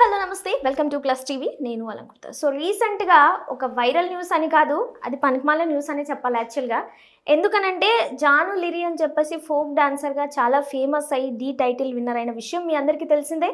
Hello నమస్తే welcome to plus TV నేను Alankrita. So రీసెంట్గా ఒక వైరల్ న్యూస్ అని కాదు, అది పనికిమాల న్యూస్ అని చెప్పాలి యాక్చువల్గా. ఎందుకనంటే జాను లిరి అని చెప్పేసి ఫోక్ డాన్సర్గా చాలా ఫేమస్ అయ్యి డి టైటిల్ విన్నర్ అయిన విషయం మీ అందరికీ తెలిసిందే.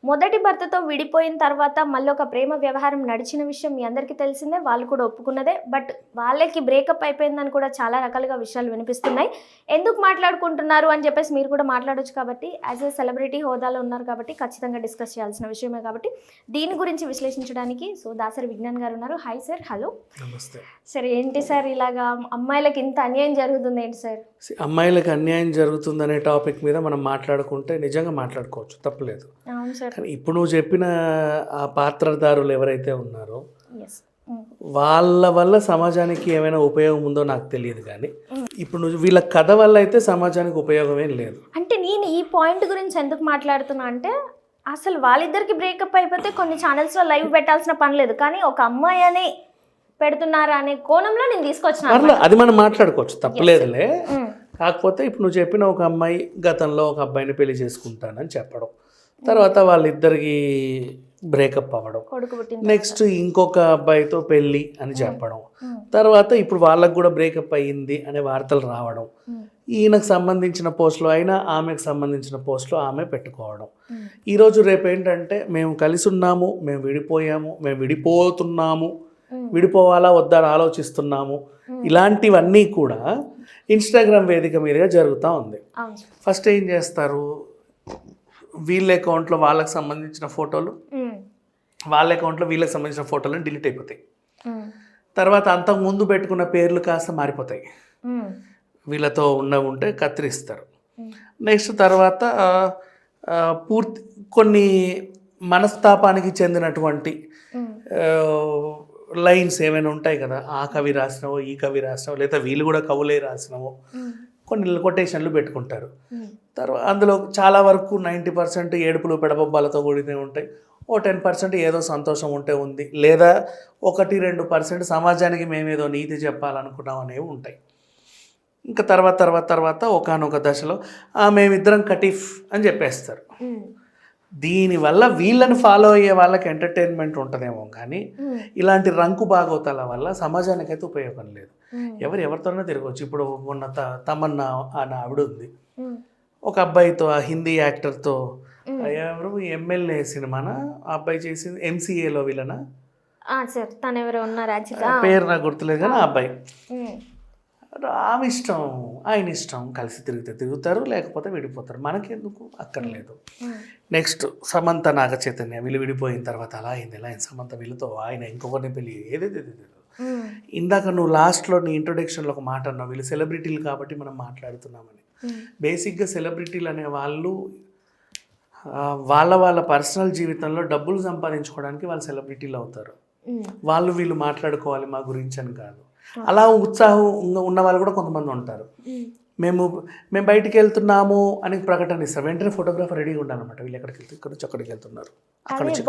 మొదటి భర్తతో విడిపోయిన తర్వాత మళ్ళీ ఒక ప్రేమ వ్యవహారం నడిచిన విషయం మీ అందరికీ తెలిసిందే, వాళ్ళు కూడా ఒప్పుకున్నదే. బట్ వాళ్ళకి బ్రేకప్ అయిపోయిందని కూడా చాలా రకాలుగా విషయాలు వినిపిస్తున్నాయి. ఎందుకు మాట్లాడుకుంటున్నారు అని చెప్పేసి మీరు కూడా మాట్లాడొచ్చు కాబట్టి, యాజ్ ఏ సెలబ్రిటీ హోదాలో ఉన్నారు కాబట్టి ఖచ్చితంగా డిస్కస్ చేయాల్సిన విషయమే కాబట్టి దీని గురించి విశ్లేషించడానికి దాసరి విజ్ఞాన్ గారు ఉన్నారు. Hi sir. హలో. నమస్తే సార్. ఏంటి సార్ ఇలాగా అమ్మాయిలకి ఇంత అన్యాయం జరుగుతుంది ఏంటి సార్? అమ్మాయిలకు అన్యాయం జరుగుతుందనే టాపిక్ మీద మనం మాట్లాడుకుంటే నిజంగా మాట్లాడుకోవచ్చు, తప్పలేదు. అవును సార్. కానీ ఇప్పుడు నువ్వు చెప్పిన ఆ పాత్రధారులు ఎవరైతే ఉన్నారో వాళ్ళ వల్ల సమాజానికి ఏమైనా ఉపయోగం ఉందో నాకు తెలియదు. కానీ ఇప్పుడు నువ్వు వీళ్ళ కథ వల్ల అయితే సమాజానికి ఉపయోగం ఏం లేదు. అంటే నేను ఈ పాయింట్ గురించి ఎందుకు మాట్లాడుతున్నా అంటే, అసలు వాళ్ళిద్దరికి బ్రేకప్ అయిపోతే కొన్ని ఛానల్స్లో లైవ్ పెట్టాల్సిన పని లేదు, కానీ ఒక అమ్మాయి అని పెడుతున్నారా అనే కోణంలో నేను తీసుకొచ్చిన. అది మనం మాట్లాడుకోవచ్చు, తప్పలేదులే. కాకపోతే ఇప్పుడు నువ్వు చెప్పిన ఒక అమ్మాయి గతంలో ఒక అబ్బాయిని పెళ్లి చేసుకుంటానని చెప్పడం, తర్వాత వాళ్ళిద్దరికి బ్రేకప్ అవ్వడం, నెక్స్ట్ ఇంకొక అబ్బాయితో పెళ్ళి అని చెప్పడం, తర్వాత ఇప్పుడు వాళ్ళకు కూడా బ్రేకప్ అయ్యింది అనే వార్తలు రావడం, ఈయనకు సంబంధించిన పోస్టులు అయినా ఆమెకు సంబంధించిన పోస్టులు ఆమె పెట్టుకోవడం. ఈరోజు రేపు ఏంటంటే మేము కలిసి ఉన్నాము, మేము విడిపోయాము, మేము విడిపోతున్నాము, విడిపోవాలా వద్దా అని ఆలోచిస్తున్నాము, ఇలాంటివన్నీ కూడా ఇన్స్టాగ్రామ్ వేదిక మీదుగా జరుగుతూ ఉంది. ఫస్ట్ ఏం చేస్తారు, వీళ్ళ అకౌంట్లో వాళ్ళకి సంబంధించిన ఫోటోలు, వాళ్ళ అకౌంట్లో వీళ్ళకి సంబంధించిన ఫోటోలు డిలీట్ అయిపోతాయి. తర్వాత అంతకు ముందు పెట్టుకున్న పేర్లు కాస్త మారిపోతాయి, వీళ్ళతో ఉంటే కత్తిరిస్తారు. నెక్స్ట్ తర్వాత పూర్తి కొన్ని మనస్తాపానికి చెందినటువంటి లైన్స్ ఏమైనా ఉంటాయి కదా, ఆ కవి రాసినవో ఈ కవి రాసినవో లేదా వీళ్ళు కూడా కవులే రాసినవో కొన్ని కొటేషన్లు పెట్టుకుంటారు. తర్వాత అందులో చాలా వరకు 90% ఏడుపులు పెడబొబ్బాలతో కూడినే ఉంటాయి. 10% ఏదో సంతోషం ఉంటే ఉంది, లేదా 1-2% సమాజానికి మేమేదో నీతి చెప్పాలనుకున్నాం అనేవి ఉంటాయి. ఇంకా తర్వాత ఒకానొక దశలో మేమిద్దరం కటీఫ్ అని చెప్పేస్తారు. దీనివల్ల వీళ్ళని ఫాలో అయ్యే వాళ్ళకి ఎంటర్టైన్మెంట్ ఉంటుందేమో కానీ ఇలాంటి రంకు బాగోతాల వల్ల సమాజానికి అయితే ఉపయోగం లేదు. ఎవరితోనైనా తిరగవచ్చు. ఇప్పుడు మొన్న తమన్నా అని ఆవిడ ఉంది, ఒక అబ్బాయితో, ఆ హిందీ యాక్టర్తో, ఎవరు ఎమ్మెల్యే సినిమాన ఆ అబ్బాయి చేసింది ఎంసీఏలో విలనా పేరు నాకు గుర్తులేదు కానీ ఆ అబ్బాయి, ఆమె ఇష్టం ఆయన ఇష్టం, కలిసి తిరుగుతారు లేకపోతే విడిపోతారు, మనకెందుకు అక్కర్లేదు. నెక్స్ట్ సమంత నాగ చైతన్య, వీళ్ళు విడిపోయిన తర్వాత అలా అయింది ఇలా అయింది, సమంత వీళ్ళతో ఆయన ఇంకొకరిని పెళ్ళి ఏదేది. ఇందాక నువ్వు లాస్ట్లో నీ ఇంట్రొడక్షన్లో ఒక మాట అన్నావు, వీళ్ళు సెలబ్రిటీలు కాబట్టి మనం మాట్లాడుతున్నామని. బేసిక్గా సెలబ్రిటీలు అనే వాళ్ళు వాళ్ళ పర్సనల్ జీవితంలో డబ్బులు సంపాదించుకోవడానికి వాళ్ళు సెలబ్రిటీలు అవుతారు. వాళ్ళు వీళ్ళు మాట్లాడుకోవాలి మా గురించి అని కాదు. అలా ఉత్సాహం ఉన్న వాళ్ళు కూడా కొంతమంది ఉంటారు. మేము బయటికి వెళ్తున్నాము అని ప్రకటన ఇస్తారు, వెంటనే ఫోటోగ్రాఫర్ రెడీగా ఉండాలన్నమాట. వీళ్ళు ఎక్కడికి వెళ్తే ఇక్కడ నుంచి అక్కడికి వెళ్తున్నారు,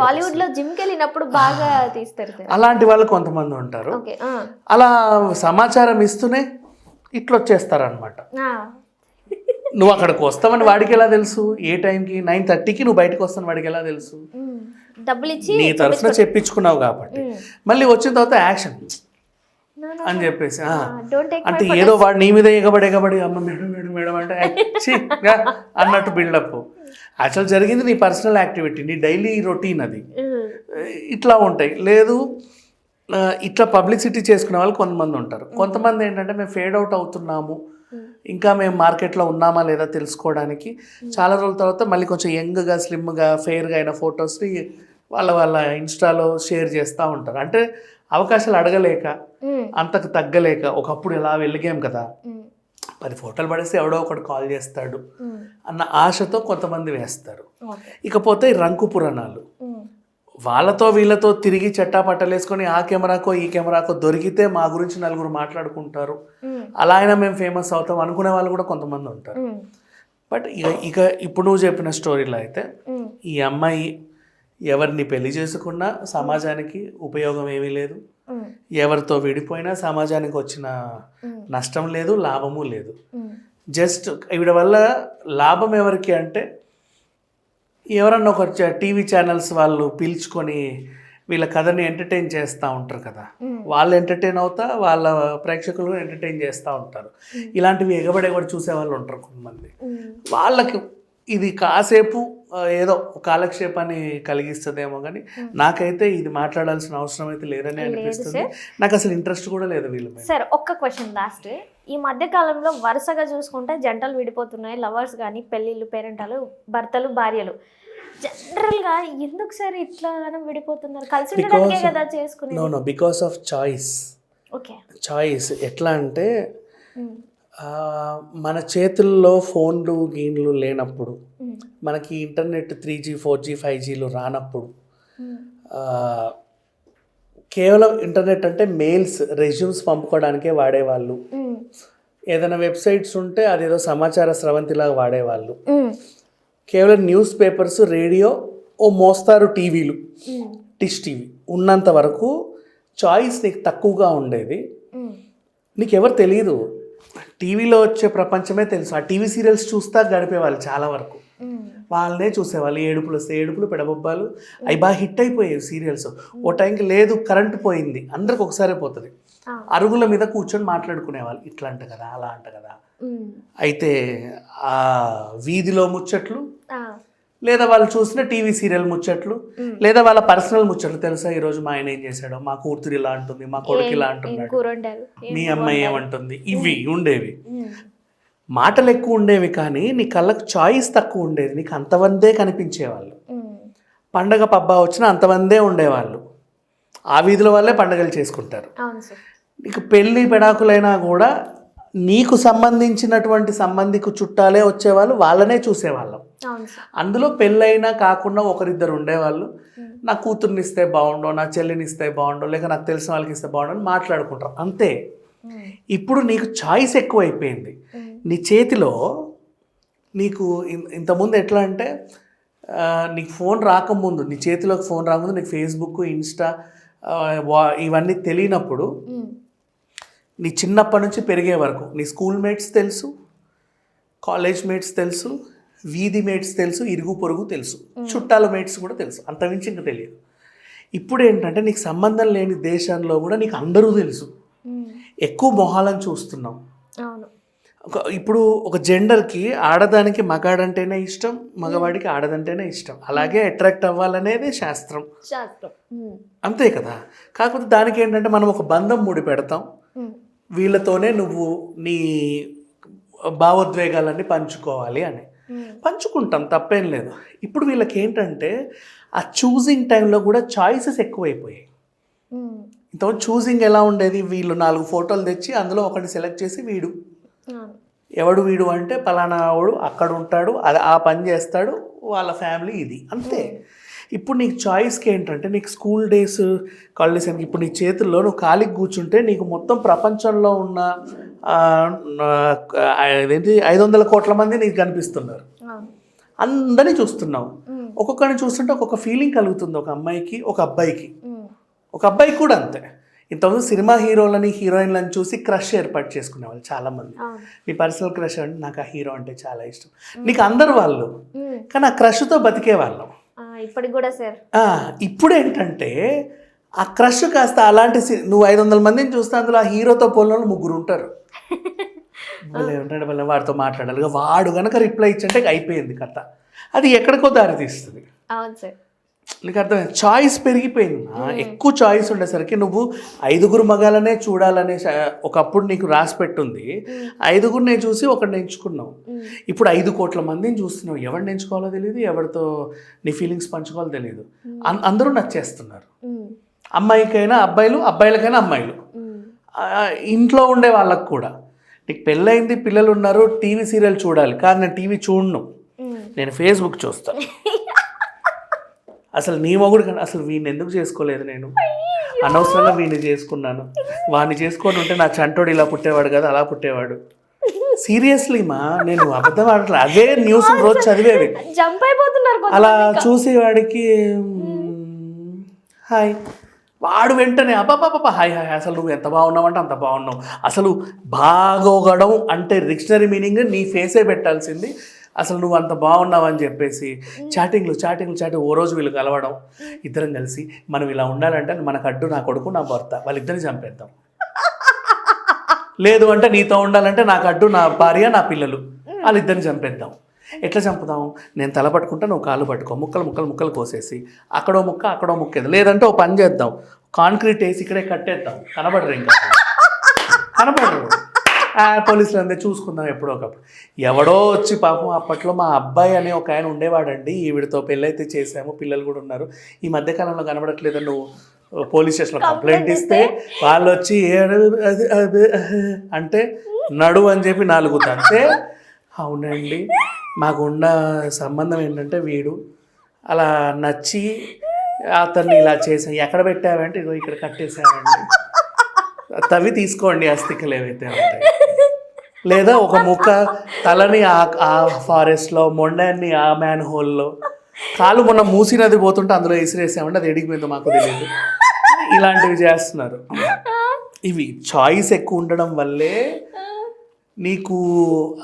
బాలీవుడ్ లో జిమ్కి వెళ్ళినప్పుడు బాగా తీస్తారు. అలాంటి వాళ్ళు కొంతమంది ఉంటారు. అలా సమాచారం ఇస్తూనే ఇట్లా వచ్చేస్తారనమాట. నువ్వు అక్కడికి వస్తావని వాడికి ఎలా తెలుసు, ఏ టైంకి 9:30కి నువ్వు బయటకు వస్తాను వాడికి ఎలా తెలుసు, డబ్బులు ఇచ్చి నీ తరఫున చెప్పించుకున్నావు కాబట్టి. మళ్ళీ వచ్చిన తర్వాత యాక్షన్ అని చెప్పేసి అంటే ఏదో వాడు నీ మీద ఎగబడి అమ్మ మేడం అంటే అన్నట్టు బిల్డప్. యాక్చువల్ జరిగింది నీ పర్సనల్ యాక్టివిటీ, నీ డైలీ రొటీన్, అది ఇట్లా ఉంటాయి. లేదు ఇట్లా పబ్లిసిటీ చేసుకునే వాళ్ళు కొంతమంది ఉంటారు. కొంతమంది ఏంటంటే మేము ఫేడ్ అవుట్ అవుతున్నాము, ఇంకా మేము మార్కెట్లో ఉన్నామా లేదా తెలుసుకోవడానికి చాలా రోజుల తర్వాత మళ్ళీ కొంచెం యంగ్గా స్లిమ్గా ఫెయిర్గా అయిన ఫొటోస్ని వాళ్ళ ఇన్స్టాలో షేర్ చేస్తూ ఉంటారు. అంటే అవకాశాలు అడగలేక, అంతకు తగ్గలేక, ఒకప్పుడు ఎలా వెలిగాం కదా 10 ఫోటోలు పడేస్తే ఎవడో ఒకటి కాల్ చేస్తాడు అన్న ఆశతో కొంతమంది వేస్తారు. ఇకపోతే రంకు పురాణాలు, వాళ్ళతో వీళ్ళతో తిరిగి చెట్టాపట్టలేసుకొని ఆ కెమెరాకో ఈ కెమెరాకో దొరికితే మా గురించి నలుగురు మాట్లాడుకుంటారు, అలా అయినా మేము ఫేమస్ అవుతాం అనుకునే వాళ్ళు కూడా కొంతమంది ఉంటారు. బట్ ఇక ఇప్పుడు నువ్వు చెప్పిన స్టోరీలో అయితే ఈ అమ్మాయి ఎవరిని పెళ్లి చేసుకున్నా సమాజానికి ఉపయోగం ఏమీ లేదు, ఎవరితో విడిపోయినా సమాజానికి వచ్చిన నష్టం లేదు, లాభము లేదు. జస్ట్ వీడి వల్ల లాభం ఎవరికి అంటే ఎవరన్నా ఒక టీవీ ఛానల్స్ వాళ్ళు పిలుచుకొని వీళ్ళ కథని ఎంటర్టైన్ చేస్తూ ఉంటారు కదా, వాళ్ళు ఎంటర్టైన్ అవుతా వాళ్ళ ప్రేక్షకులు ఎంటర్టైన్ చేస్తూ ఉంటారు. ఇలాంటివి ఎగబడేవాడు చూసే వాళ్ళు ఉంటారు కొంతమంది. వాళ్ళకి ఇది కాసేపు ఏదో కాలక్షేపాన్ని కలిగిస్తుందేమో కానీ నాకైతే ఇది మాట్లాడాల్సిన అవసరం అయితే లేదని అనిపిస్తుంది. నాకు అసలు ఇంట్రెస్ట్ కూడా లేదు వీళ్ళ మీద. సార్ ఒక్క క్వశ్చన్ లాస్ట్. ఈ మధ్య కాలంలో వరుసగా చూసుకుంటే జంటలు విడిపోతున్నాయి, లవర్స్ కానీ, పెళ్ళిళ్ళు, పేరెంటాలు, భర్తలు, భార్యలు. జనరల్గా ఎందుకు సార్ ఇట్లా విడిపోతున్నారు? కలిసి ఉండడానికే కదా చేసుకునేది. No because of choice. Okay, choice ఎట్లా అంటే మన చేతుల్లో ఫోన్లు గీన్లు లేనప్పుడు, మనకి ఇంటర్నెట్ 3G 4G 5Gలు రానప్పుడు, కేవలం ఇంటర్నెట్ అంటే మెయిల్స్ రెజ్యూమ్స్ పంపుకోవడానికే వాడేవాళ్ళు. ఏదైనా వెబ్సైట్స్ ఉంటే అదేదో సమాచార స్రవంతిలాగా వాడేవాళ్ళు. కేవలం న్యూస్ పేపర్స్, రేడియో, ఓ మోస్తారు టీవీలు, డిష్ టీవీ ఉన్నంత వరకు చాయిస్ నీకు తక్కువగా ఉండేది. నీకెవరు తెలియదు, టీవీలో వచ్చే ప్రపంచమే తెలుసు. ఆ టీవీ సీరియల్స్ చూస్తా గడిపేవాళ్ళు చాలా వరకు. వాళ్ళనే చూసేవాళ్ళు. ఏడుపులు వస్తే ఏడుపులు, పెడబొబ్బాలు, అవి బాగా హిట్ అయిపోయాయి సీరియల్స్. ఓ టైంకి లేదు కరెంటు పోయింది, అందరికి ఒకసారి పోతుంది, అరుగుల మీద కూర్చొని మాట్లాడుకునేవాళ్ళు. ఇట్లా అంట కదా, అలా అంట కదా. అయితే ఆ వీధిలో ముచ్చట్లు, లేదా వాళ్ళు చూసిన టీవీ సీరియల్ ముచ్చట్లు, లేదా వాళ్ళ పర్సనల్ ముచ్చట్లు. తెలుసా ఈరోజు మా ఆయన ఏం చేశాడో, మా కూతురు ఇలా అంటుంది, మా కొడుకు ఇలా అంటున్నాడు, మీ అమ్మాయి ఏమంటుంది, ఇవి ఉండేవి. మాటలు ఎక్కువ ఉండేవి కానీ నీ కళ్ళకు చాయిస్ తక్కువ ఉండేది. నీకు అంతమందే కనిపించేవాళ్ళు. పండగ పబ్బా వచ్చినా అంతమందే ఉండేవాళ్ళు. ఆ వీధిలో వాళ్ళే పండగలు చేసుకుంటారు. నీకు పెళ్ళి పెడాకులైనా కూడా నీకు సంబంధించినటువంటి సంబంధికు చుట్టాలే వచ్చేవాళ్ళు, వాళ్ళనే చూసేవాళ్ళం. అందులో పెళ్ళైనా కాకుండా ఒకరిద్దరు ఉండేవాళ్ళు. నా కూతుర్ని ఇస్తే బాగుండో, నా చెల్లిని ఇస్తే బాగుండో, లేక నాకు తెలిసిన వాళ్ళకి ఇస్తే బాగుండో అని మాట్లాడుకుంటారు అంతే. ఇప్పుడు నీకు చాయిస్ ఎక్కువ అయిపోయింది. నీ చేతిలో నీకు ఇంతకుముందు ఎట్లా అంటే నీకు ఫోన్ రాకముందు, నీ చేతిలోకి ఫోన్ రాకముందు నీకు ఫేస్బుక్, ఇన్స్టా ఇవన్నీ తెలియనప్పుడు, నీ చిన్నప్పటి నుంచి పెరిగే వరకు నీ స్కూల్ మేట్స్ తెలుసు, కాలేజ్ మేట్స్ తెలుసు, వీధి మేట్స్ తెలుసు, ఇరుగు పొరుగు తెలుసు, చుట్టాల మేట్స్ కూడా తెలుసు, అంతమించి ఇంకా తెలియదు. ఇప్పుడు ఏంటంటే నీకు సంబంధం లేని దేశంలో కూడా నీకు అందరూ తెలుసు. ఎక్కువ మొహాలను చూస్తున్నాం. ఇప్పుడు ఒక జెండర్కి ఆడదానికి మగాడంటేనే ఇష్టం, మగవాడికి ఆడదంటేనే ఇష్టం. అలాగే అట్రాక్ట్ అవ్వాలనేది శాస్త్రం, అంతే కదా. కాకపోతే దానికి ఏంటంటే మనం ఒక బంధం ముడి పెడతాం. వీళ్ళతోనే నువ్వు నీ భావోద్వేగాలన్నీ పంచుకోవాలి అని పంచుకుంటాం, తప్పేం లేదు. ఇప్పుడు వీళ్ళకి ఏంటంటే ఆ చూసింగ్ టైంలో కూడా చాయిసెస్ ఎక్కువైపోయాయి. ఇంతకుముందు చూసింగ్ ఎలా ఉండేది, వీళ్ళు 4 ఫోటోలు తెచ్చి అందులో ఒకటి సెలెక్ట్ చేసి వీడు ఎవడు వీడు అంటే పలానా వాడు అక్కడ ఉంటాడు, అది ఆ పని చేస్తాడు, వాళ్ళ ఫ్యామిలీ ఇది, అంతే. ఇప్పుడు నీకు చాయిస్కి ఏంటంటే నీకు స్కూల్ డేస్, కాలేజ్ డేస్, ఇప్పుడు నీ చేతుల్లో నువ్వు ఖాళీకి కూర్చుంటే నీకు మొత్తం ప్రపంచంలో ఉన్న అదేంటి 500 కోట్ల మంది నీకు కనిపిస్తున్నారు. అందరినీ చూస్తున్నావు. ఒక్కొక్కరిని చూస్తుంటే ఒక్కొక్క ఫీలింగ్ కలుగుతుంది. ఒక అమ్మాయికి, ఒక అబ్బాయికి, ఒక అబ్బాయికి కూడా అంతే. ఇంతకుముందు సినిమా హీరోలని, హీరోయిన్లను చూసి క్రష్ ఏర్పాటు చేసుకునేవాళ్ళు చాలామంది. మీ పర్సనల్ క్రష్ అంటే నాకు ఆ హీరో అంటే చాలా ఇష్టం, నీకు అందరు వాళ్ళు, కానీ ఆ క్రష్తో బతికే వాళ్ళం. ఇప్పటికి కూడా సార్. ఇప్పుడు ఏంటంటే ఆ క్రష్ కాస్త అలాంటి, నువ్వు 500 మందిని చూస్తే అందులో ఆ హీరోతో పోలిన 3 ఉంటారు. ఉంటాడు వాడితో మాట్లాడాలి, వాడు కనుక రిప్లై ఇచ్చంటే అయిపోయింది కథ. అది ఎక్కడికో దారి తీస్తుంది. అవును సార్, నీకు అర్థమైంది. చాయిస్ పెరిగిపోయింది. ఎక్కువ చాయిస్ ఉండేసరికి నువ్వు 5 మగాలనే చూడాలనే ఒకప్పుడు నీకు రాసి పెట్టుంది. 5 చూసి ఒకడిని ఎంచుకున్నావు. ఇప్పుడు 5 కోట్ల మందిని చూస్తున్నావు. ఎవరిని ఎంచుకోవాలో తెలియదు, ఎవరితో నీ ఫీలింగ్స్ పంచుకోవాలో తెలియదు. అందరూ నచ్చేస్తున్నారు. అమ్మాయికైనా అబ్బాయిలు, అబ్బాయిలకైనా అమ్మాయిలు, ఇంట్లో ఉండే వాళ్ళకు కూడా. నీకు పెళ్ళయింది, పిల్లలు ఉన్నారు, టీవీ సీరియల్ చూడాలి. కానీ నేను టీవీ చూడను, నేను ఫేస్బుక్ చూస్తాను. అసలు నీ మొగుడు కానీ అసలు వీడిని ఎందుకు చేసుకోలేదు, నేను అనవసరంగా వీడిని చేసుకున్నాను, వాడిని చేసుకొని ఉంటే నా చంటోడు ఇలా పుట్టేవాడు కదా, అలా పుట్టేవాడు. సీరియస్లీ మా, నేను అబద్ధం ఆడట్లేదు. అదే న్యూస్ రోజు చదివేవి. అలా చూసి వాడికి హాయ్, వాడు వెంటనే అబ్బాబాబా హాయ్ హాయ్, అసలు నువ్వు ఎంత బాగున్నావు అంటే అంత బాగున్నావు. అసలు బాగోగడం అంటే డిక్షనరీ మీనింగ్ నీ ఫేసే పెట్టాల్సింది. అసలు నువ్వు అంత బాగున్నావు అని చెప్పేసి చాటింగ్లు ఓ రోజు వీళ్ళు కలవడం, ఇద్దరం కలిసి మనం ఇలా ఉండాలంటే మనకు అడ్డు నా కొడుకు నా భర్త వాళ్ళిద్దరిని చంపేద్దాం, లేదు అంటే నీతో ఉండాలంటే నాకు అడ్డు నా భార్య నా పిల్లలు వాళ్ళిద్దరిని చంపేద్దాం. ఎట్లా చంపుదాం? నేను తల పట్టుకుంటా, నువ్వు కాళ్ళు పట్టుకో, ముక్కలు కోసేసి అక్కడో ముక్క లేదంటే ఓ పని చేద్దాం, కాంక్రీట్ వేసి ఇక్కడే కట్టేద్దాం, కనబడరు ఇంకా కనబడరు. పోలీసులు అందే చూసుకుందాం ఎప్పుడో ఒకప్పుడు. ఎవడో వచ్చి పాపం అప్పట్లో మా అబ్బాయి అనే ఒక ఆయన ఉండేవాడండి, ఈవిడతో పెళ్ళైతే చేసాము, పిల్లలు కూడా ఉన్నారు, ఈ మధ్యకాలంలో కనబడట్లేదని నువ్వు పోలీస్ స్టేషన్లో కంప్లైంట్ ఇస్తే వాళ్ళు వచ్చి అంటే నడు అని చెప్పి 4 తంతే, అవునండి మాకున్న సంబంధం ఏంటంటే వీడు అలా నచ్చి అతన్ని ఇలా చేసాను, ఎక్కడ పెట్టావంటే ఇదో ఇక్కడ కట్టేసామండి, తవి తీసుకోండి అస్థికలు ఏవైతే ఉంటాయి, లేదా ఒక ముక్క తలని ఆ ఫారెస్ట్లో, మొండాన్ని ఆ మ్యాన్ హోల్లో, కాలు మొన్న మూసినది పోతుంటే అందులో విసిరేసామంటే అది ఎడిగిపోయిందో మాకు తెలియదు. ఇలాంటివి చేస్తున్నారు. ఇవి చాయిస్ ఎక్కువ ఉండడం వల్లే నీకు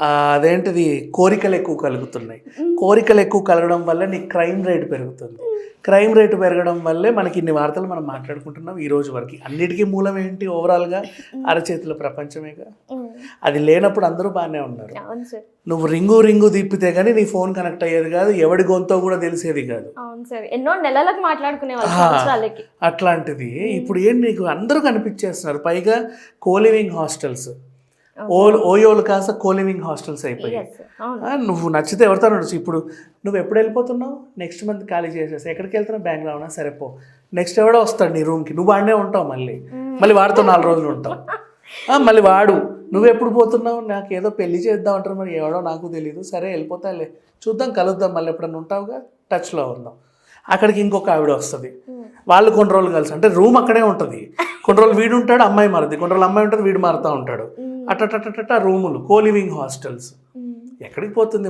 అదేంటిది కోరికలు ఎక్కువ కలుగుతున్నాయి. కోరికలు ఎక్కువ కలగడం వల్ల నీకు క్రైమ్ రేట్ పెరుగుతుంది. క్రైమ్ రేటు పెరగడం వల్లే మనకి ఇన్ని వార్తలు మనం మాట్లాడుకుంటున్నాం ఈ రోజు వరకు. అన్నిటికీ మూలం ఏంటి? ఓవరాల్గా అరచేతుల ప్రపంచమేగా. అది లేనప్పుడు అందరూ బాగానే ఉన్నారు. నువ్వు రింగు తిప్పితే కానీ నీ ఫోన్ కనెక్ట్ అయ్యేది కాదు, ఎవడి గొంతో కూడా తెలిసేది కాదు. ఎన్నో నెలలకు మాట్లాడుకునే అట్లాంటిది ఇప్పుడు ఏం నీకు అందరూ కనిపించేస్తున్నారు. పైగా కోలివింగ్ హాస్టల్స్, ఓయోలు కాస్త కోలివింగ్ హాస్టల్స్ అయిపోయాయి. నువ్వు నచ్చితే ఎవరితో నడుచు. ఇప్పుడు నువ్వు ఎప్పుడు వెళ్ళిపోతున్నావు? నెక్స్ట్ మంత్ ఖాళీ చేసేసి ఎక్కడికి వెళ్తున్నావు? బెంగళూరు అవునా, సరేపో. నెక్స్ట్ ఎవడో వస్తాడు నీ రూమ్కి, నువ్వు వాడినే ఉంటావు, మళ్ళీ వాడితో 4 రోజులు ఉంటావు, మళ్ళీ వాడు నువ్వు ఎప్పుడు పోతున్నావు? నాకు ఏదో పెళ్లి చేద్దాం అంటారు, మరి ఎవడో నాకు తెలియదు, సరే వెళ్ళిపోతాలే, చూద్దాం, కలుద్దాం, మళ్ళీ ఎప్పుడన్నా ఉంటావుగా, టచ్లో ఉందాం. అక్కడికి ఇంకొక ఆవిడ వస్తుంది, వాళ్ళు కొన్ని రోజులు కలిసి, అంటే రూమ్ అక్కడే ఉంటుంది, కొన్ని రోజులు వీడు ఉంటాడు, అమ్మాయి మారుతుంది, కొన్ని రోజులు అమ్మాయి ఉంటుంది, వీడు మారుతూ ఉంటాడు, అట్ట రూములు, కోలివింగ్ హాస్టల్స్. ఎక్కడికి పోతుంది?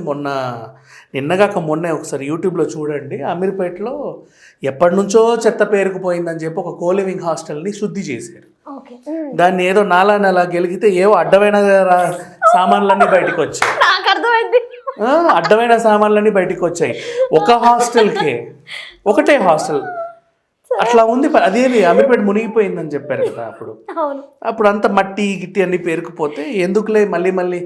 మొన్నే ఒకసారి యూట్యూబ్లో చూడండి, అమీర్పేటలో ఎప్పటి నుంచో చెత్త పేరుకుపోయిందని చెప్పి ఒక కోలివింగ్ హాస్టల్ని శుద్ధి చేశారు. దాన్ని ఏదో నాలా గెలిగితే ఏవో అడ్డమైన సామాన్లన్నీ బయటకు వచ్చాయి. అడ్డమైన సామాన్లన్నీ బయటకు వచ్చాయి. ఒక హాస్టల్కే, ఒకటే హాస్టల్ అట్లా ఉంది. అదేది అమీర్పేట మునిగిపోయిందని చెప్పారు కదా అప్పుడు అంతా మట్టి గిట్టి అన్ని పేరుకుపోతే ఎందుకులే మళ్ళీ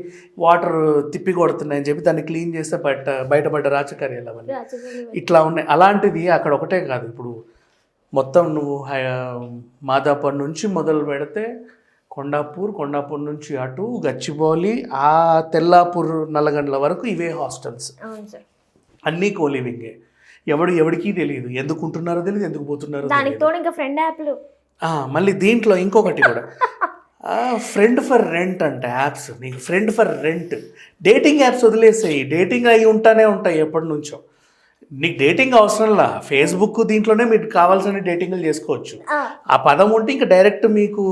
వాటర్ తిప్పి కొడుతున్నాయని చెప్పి దాన్ని క్లీన్ చేస్తే బయటపడ్డ రాజకార్యాలు అవన్నీ ఇట్లా ఉన్నాయి. అలాంటిది అక్కడ ఒకటే కాదు, ఇప్పుడు మొత్తం నువ్వు మాదాపూర్ నుంచి మొదలు పెడితే కొండాపూర్ నుంచి అటు గచ్చిబౌలి, ఆ తెల్లాపూర్, నల్లగండ్ల వరకు ఇవే హాస్టల్స్, అన్నీ కోలివింగే. ఎవడికి తెలియదు, ఎందుకు ఉంటున్నారో తెలియదు, ఎందుకు పోతున్నారో తెలియదు. మళ్ళీ దీంట్లో ఇంకొకటి కూడా ఫ్రెండ్ ఫర్ రెంట్ అంటే యాప్స్. నీకు friend for rent, dating apps వదిలేసాయి, డేటింగ్ అవి ఉంటాయి ఎప్పటి నుంచో. నీకు డేటింగ్ అవసరంలా, ఫేస్బుక్ దీంట్లోనే మీకు కావాల్సిన డేటింగ్లు చేసుకోవచ్చు. ఆ పదం ఉంటే ఇంకా డైరెక్ట్ మీకు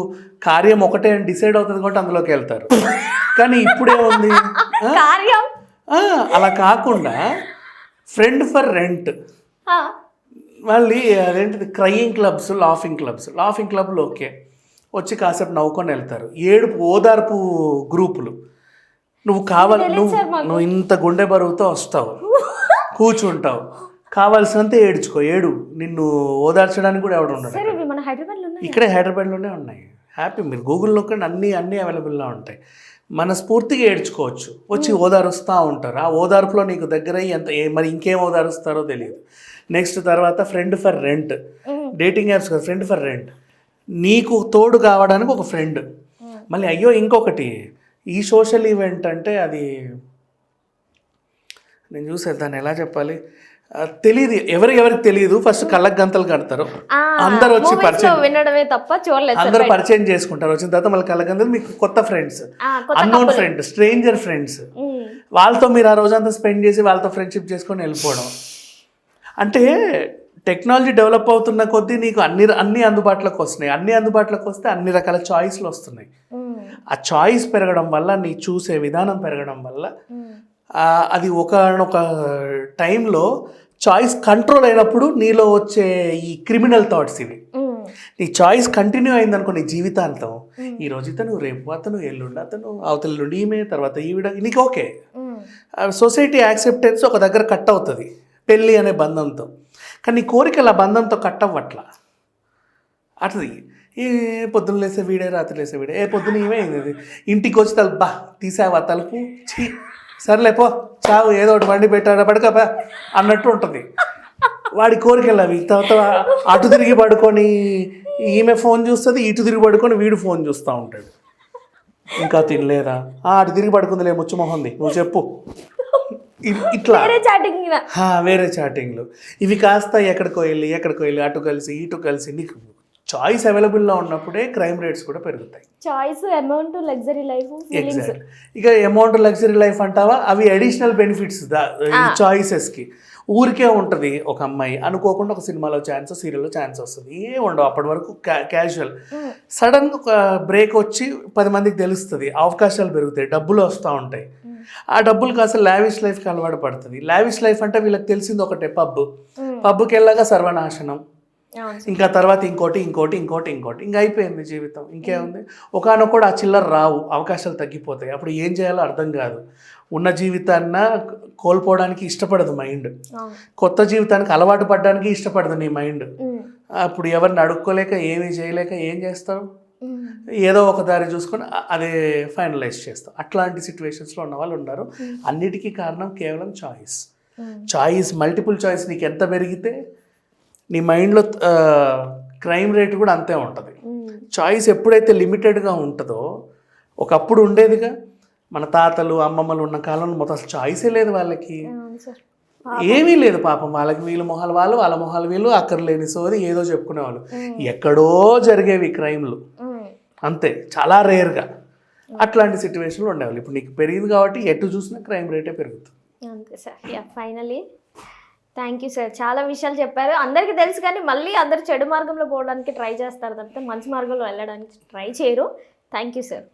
కార్యం ఒకటే అని డిసైడ్ అవుతుంది కాబట్టి అందులోకి వెళ్తారు. కానీ ఇప్పుడేముంది, అలా కాకుండా ఫ్రెండ్ ఫర్ రెంట్, మళ్ళీ అదేంటిది క్రయింగ్ క్లబ్స్, లాఫింగ్ క్లబ్లు ఓకే, వచ్చి కాసేపు నవ్వుకొని వెళ్తారు. ఓదార్పు గ్రూపులు, నువ్వు ఇంత గుండె బరువుతో వస్తావు, కూర్చుంటావు, కావాల్సినంత ఏడు, నిన్ను ఓదార్చడానికి కూడా ఎవడు ఉండడు. ఇక్కడే హైదరాబాద్లోనే ఉన్నాయి. హ్యాపీ, మీరు గూగుల్లో కూడా అన్నీ అవైలబుల్గా ఉంటాయి. మనస్ఫూర్తిగా ఏడ్చుకోవచ్చు, వచ్చి ఓదారుస్తూ ఉంటారు. ఆ ఓదార్పులో నీకు దగ్గర మరి ఇంకేం ఓదారుస్తారో తెలియదు. నెక్స్ట్ తర్వాత friend for rent, dating apps కదా, ఫ్రెండ్ ఫర్ రెంట్, నీకు తోడు కావడానికి ఒక ఫ్రెండ్. మళ్ళీ అయ్యో ఇంకొకటి, ఈ సోషల్ ఈవెంట్ అంటే అది నేను చూసాను, దాన్ని ఎలా చెప్పాలి తెలియదు, ఎవరికి తెలియదు. ఫస్ట్ కళ్ళకు గంతలు కడతారు, అందరు వచ్చి అందరూ పరిచయం చేసుకుంటారు. వచ్చిన తర్వాత మళ్ళీ కళ్ళకు గంతలు, మీకు కొత్త friends, unknown friend, stranger friends, వాళ్ళతో మీరు ఆ రోజంతా స్పెండ్ చేసి వాళ్ళతో ఫ్రెండ్షిప్ చేసుకొని వెళ్ళిపోవడం. అంటే టెక్నాలజీ డెవలప్ అవుతున్న కొద్దీ నీకు అన్ని అందుబాటులోకి వస్తున్నాయి. అన్ని అందుబాటులోకి వస్తే అన్ని రకాల చాయిస్లు వస్తున్నాయి. ఆ చాయిస్ పెరగడం వల్ల, నీ చూసే విధానం పెరగడం వల్ల, అది ఒక టైంలో చాయిస్ కంట్రోల్ అయినప్పుడు నీలో వచ్చే ఈ క్రిమినల్ థాట్స్ ఇవి. నీ చాయిస్ కంటిన్యూ అయిందనుకో నీ జీవితాంతం, ఈ రోజు ఇతను, రేపు అతను, ఎల్లుండి అతను, అవతల నుండి ఈమె, తర్వాత ఈవిడ, నీకు ఓకే. సొసైటీ యాక్సెప్టెన్స్ ఒక దగ్గర కట్ అవుతుంది పెళ్ళి అనే బంధంతో, కానీ నీ కోరికలు ఆ బంధంతో కట్ అవ్వట్లా. అట్లా ఏ పొద్దున్న లేసే వీడే రాత్రి లేసే వీడే, ఏ పొద్దున ఏమైంది ఇంటికి వచ్చి తలుపు బా తీసావా తలుపు చీ సర్లేపో చావు ఏదో ఒకటి వండి పెట్టాడా పడకబా అన్నట్టు ఉంటుంది వాడి కోరికలు అవి. తర్వాత అటు తిరిగి పడుకొని ఈమె ఫోన్ చూస్తుంది, ఇటు తిరిగి పడుకొని వీడు ఫోన్ చూస్తూ ఉంటాడు. ఇంకా తినలేదా, అటు తిరిగి పడుకుందిలే ముచ్చు మొహంది నువ్వు చెప్పు, ఇట్లా వేరే చాటింగ్లు. ఇవి కాస్త ఎక్కడికో వెళ్ళి అటు కలిసి ఇటు కలిసి నీకు చాయిస్ అవైలబుల్లో ఉన్నప్పుడే క్రైమ్ రేట్స్ కూడా పెరుగుతాయి. Choice, amount, luxury life. Exact. ఇక అమౌంట్, లగ్జరీ లైఫ్ అంటావా, అవి అడిషనల్ బెనిఫిట్స్ చాయిసెస్కి. ఊరికే ఉంటుంది ఒక అమ్మాయి అనుకోకుండా ఒక సినిమాలో ఛాన్స్, సీరియల్లో ఛాన్స్ వస్తుంది, ఏ ఉండవు అప్పటి వరకు క్యాజువల్. సడన్గా ఒక బ్రేక్ వచ్చి 10 మందికి తెలుస్తుంది, అవకాశాలు పెరుగుతాయి, డబ్బులు వస్తూ ఉంటాయి. ఆ డబ్బులు కాస్త లావిష్ లైఫ్కి అలవాటు పడుతుంది. లావిష్ లైఫ్ అంటే వీళ్ళకి తెలిసింది ఒకటే పబ్కి వెళ్ళాక సర్వనాశనం, ఇంకా తర్వాత ఇంకోటి ఇంకా అయిపోయింది జీవితం. ఇంకేముంది, ఒకనొకడు ఆ చిల్లర రావు, అవకాశాలు తగ్గిపోతాయి. అప్పుడు ఏం చేయాలో అర్థం కాదు. ఉన్న జీవితాన్న కోల్పోవడానికి ఇష్టపడదు మైండ్, కొత్త జీవితానికి అలవాటు పడడానికి ఇష్టపడదు నీ మైండ్. అప్పుడు ఎవరిని అడుక్కోలేక ఏమీ చేయలేక ఏం చేస్తావు, ఏదో ఒక దారి చూసుకొని అదే ఫైనలైజ్ చేస్తాం. అట్లాంటి సిచ్యువేషన్స్లో ఉన్న వాళ్ళు ఉన్నారు. అన్నిటికీ కారణం కేవలం చాయిస్, మల్టిపుల్ చాయిస్. నీకు ఎంత పెరిగితే నీ మైండ్లో క్రైమ్ రేట్ కూడా అంతే ఉంటుంది. చాయిస్ ఎప్పుడైతే లిమిటెడ్గా ఉంటుందో, ఒకప్పుడు ఉండేదిగా మన తాతలు అమ్మమ్మలు ఉన్న కాలంలో మొత్తం అసలు చాయిసే లేదు వాళ్ళకి, ఏమీ లేదు పాపం వాళ్ళకి. వీళ్ళ మొహాలు వాళ్ళు, వాళ్ళ మొహాలు వీళ్ళు, అక్కర్లేని సోది ఏదో చెప్పుకునేవాళ్ళు. ఎక్కడో జరిగేవి క్రైమ్లు అంతే, చాలా రేర్గా. అట్లాంటి సిచ్యువేషన్లు ఉండేవాళ్ళు. ఇప్పుడు నీకు పెరిగింది కాబట్టి ఎటు చూసినా క్రైమ్ రేటే పెరుగుతుంది. అంతే sir. Finally thank you sir, చాలా విషయాలు చెప్పారు. అందరికీ తెలుసు కానీ మళ్ళీ అందరు చెడు మార్గంలో పోవడానికి ట్రై చేస్తారు తప్పితే మంచి మార్గంలో వెళ్ళడానికి ట్రై చేయరు. Thank you sir.